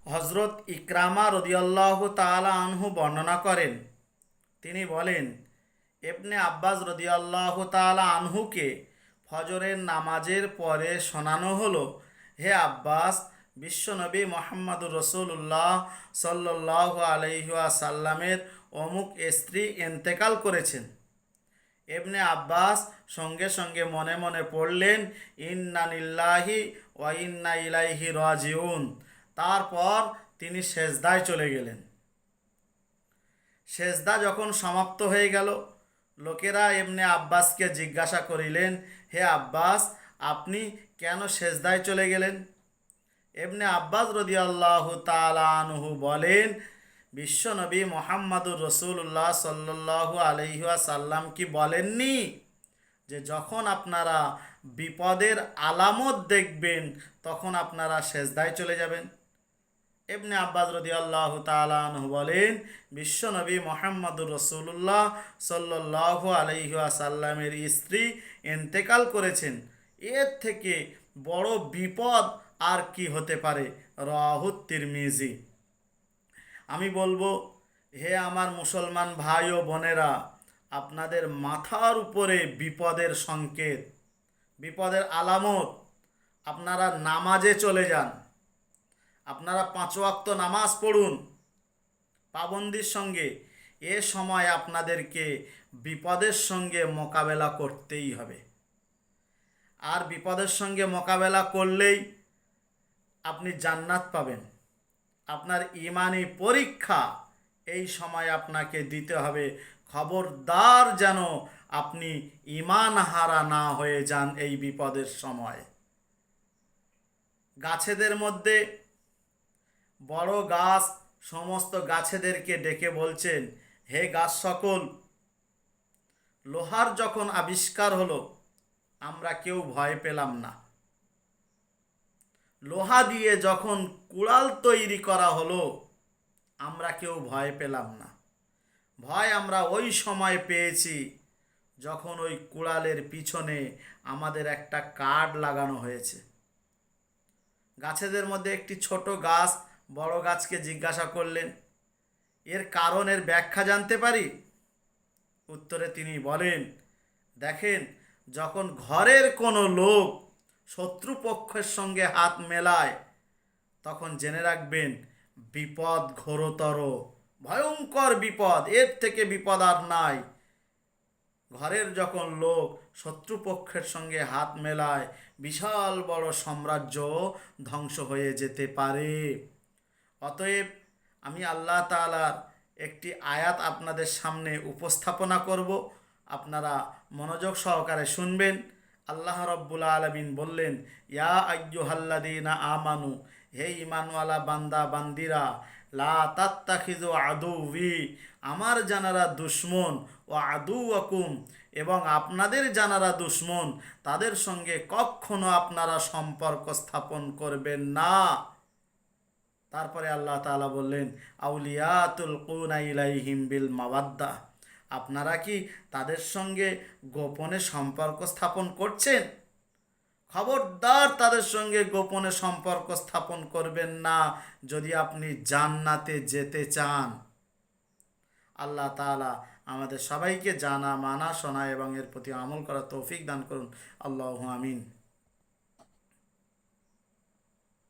হজরত ইকরামা রদিয়াল্লাহু তাআলা আনহু বর্ণনা করেন, তিনি বলেন, ইবনে আব্বাস রদিয়াল্লাহু তাআলা আনহুকে ফজরের নামাজের পরে শোনানো হলো, হে আব্বাস, বিশ্বনবী মোহাম্মদুর রসুল্লাহ সাল্লাল্লাহু আলাইহি ওয়াসাল্লামের অমুক স্ত্রী ইন্তেকাল করেছেন। ইবনে আব্বাস সঙ্গে সঙ্গে মনে মনে পড়লেন, ইন্না লিল্লাহি ওয়া ইন্না ইলাইহি রাজিউন। তারপর তিনি সেজদায় চলে গেলেন। সেজদা যখন সমাপ্ত হয়ে গেল, লোকেরা ইবনে আব্বাসকে জিজ্ঞাসা করিলেন, হে আব্বাস, আপনি কেন সেজদায় চলে গেলেন? ইবনে আব্বাস রাদিয়াল্লাহু তাআলা আনহু বলেন, বিশ্বনবী মোহাম্মদুর রসুল্লাহ সাল্লাল্লাহু আলাইহি ওয়াসাল্লাম কি বলেননি যে যখন আপনারা বিপদের আলামত দেখবেন তখন আপনারা সেজদায় চলে যাবেন? ইবনে আব্বাস রাদিয়াল্লাহু তাআলা আনহু বলেন, বিশ্বনবী মোহাম্মদুর রসুল্লাহ সাল্লাল্লাহু আলাইহি ওয়াসাল্লামের স্ত্রী ইন্তেকাল করেছেন, এর থেকে বড় বিপদ আর কি হতে পারে? রাওয়াহু তিরমিজি। আমি বলবো, হে আমার মুসলমান ভাই ও বোনেরা, আপনাদের মাথার উপরে বিপদের সংকেত, বিপদের আলামত, আপনারা নামাজে চলে যান, আপনারা 5 ওয়াক্ত নামাজ পড়ুন পাবন্দির সঙ্গে। এ সময় আপনাদেরকে বিপদের সঙ্গে মোকাবেলা করতেই হবে। আর বিপদের সঙ্গে মোকাবেলা করলেই আপনি জান্নাত পাবেন। আপনার ইমানি পরীক্ষা এই সময় আপনাকে দিতে হবে। খবরদার যেন আপনি ইমান হারা না হয়ে যান এই বিপদের সময়। গাছেদের মধ্যে বড় গাছ সমস্ত গাছেদেরকে ডেকে বলছেন, হে গাছ সকল, লোহার যখন আবিষ্কার হলো আমরা কেউ ভয় পেলাম না। লোহা দিয়ে যখন কুড়াল তৈরি করা হলো আমরা কেউ ভয় পেলাম না। ভয় আমরা ওই সময় পেয়েছি যখন ওই কুড়ালের পিছনে আমাদের একটা কাঠ লাগানো হয়েছে। গাছেদের মধ্যে একটি ছোট গাছ বড় গাছকে জিজ্ঞাসা করলেন, এর কারণের ব্যাখ্যা জানতে পারি? উত্তরে তিনি বলেন, দেখেন, যখন ঘরের কোনো লোক শত্রুপক্ষের সঙ্গে হাত মেলায় তখন জেনে রাখবেন বিপদ ঘোরতর, ভয়ঙ্কর বিপদ, এর থেকে বিপদ আর নাই। ঘরের যখন লোক শত্রুপক্ষের সঙ্গে হাত মেলায় বিশাল বড় সাম্রাজ্য ধ্বংস হয়ে যেতে পারে। অতএব আমি আল্লাহ তাআলার একটি আয়াত আপনাদের সামনে উপস্থাপনা করব, আপনারা মনোযোগ সহকারে শুনবেন। আল্লাহ রব্বুল আলামিন বললেন, ইয়া আইয়ুহাল্লাযীনা আমানু, হে ঈমানওয়ালা বান্দা বান্দিরা, লা তাত্তাখিযু আদুওয়ি, আমার জানারা দুশমন, ও আদুওয়াকুম, এবং আপনাদের জানারা দুশমন, তাদের সঙ্গে কখনো আপনারা সম্পর্ক স্থাপন করবেন না। তারপরে আল্লাহ তাআলা বললেন, আউলিয়া তুলকুনা ইলাইহিম বিল মাওয়াদ্দা, আপনারা কি তাদের সঙ্গে গোপনে সম্পর্ক স্থাপন করছেন? খবরদার তাদের সঙ্গে গোপনে সম্পর্ক স্থাপন করবেন না যদি আপনি জান্নাতে যেতে চান। আল্লাহ তাআলা আমাদের সবাইকে জানা, মানা, শোনা এবং এর প্রতি আমল করার তৌফিক দান করুন। আল্লাহু আমিন।